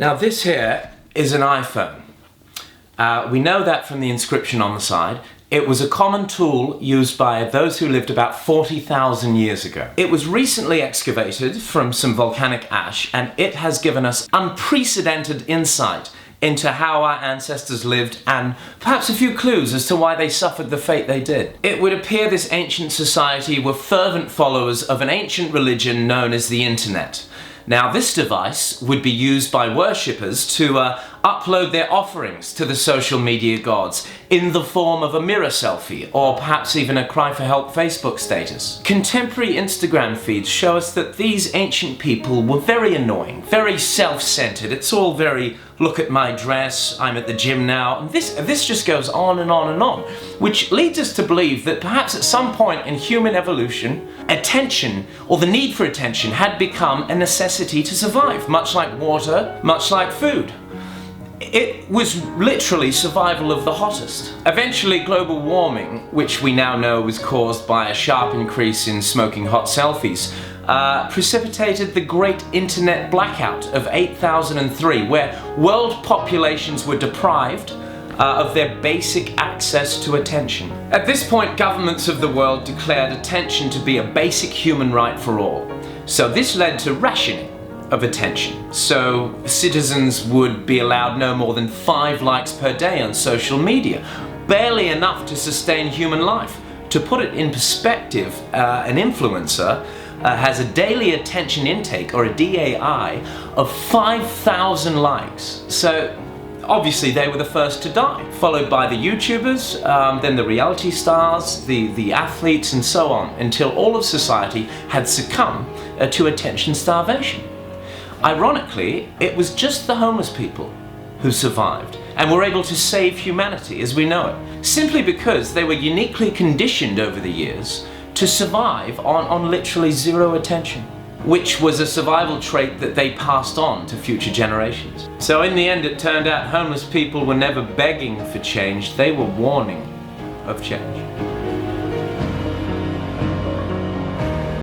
Now this here is an iPhone. We know that from the inscription on the side. It was a common tool used by those who lived about 40,000 years ago. It was recently excavated from some volcanic ash, and it has given us unprecedented insight into how our ancestors lived and perhaps a few clues as to why they suffered the fate they did. It would appear this ancient society were fervent followers of an ancient religion known as the internet. Now this device would be used by worshippers to upload their offerings to the social media gods in the form of a mirror selfie or perhaps even a cry for help Facebook status. Contemporary Instagram feeds show us that these ancient people were very annoying, very self-centered. It's all very, look at my dress, I'm at the gym now, and this just goes on and on and on, which leads us to believe that perhaps at some point in human evolution, attention, or the need for attention, had become a necessity to survive, much like water, much like food. It was literally survival of the hottest. Eventually global warming, which we now know was caused by a sharp increase in smoking hot selfies, precipitated the great internet blackout of 8003, where world populations were deprived of their basic access to attention. At this point, governments of the world declared attention to be a basic human right for all. So this led to rationing of attention. So citizens would be allowed no more than 5 likes per day on social media, barely enough to sustain human life. To put it in perspective, an influencer has a daily attention intake, or a DAI, of 5,000 likes. So obviously they were the first to die, followed by the YouTubers, then the reality stars, the athletes, and so on, until all of society had succumbed to attention starvation. Ironically, it was just the homeless people who survived and were able to save humanity as we know it, simply because they were uniquely conditioned over the years to survive on literally zero attention, which was a survival trait that they passed on to future generations. So in the end, it turned out homeless people were never begging for change, they were warning of change.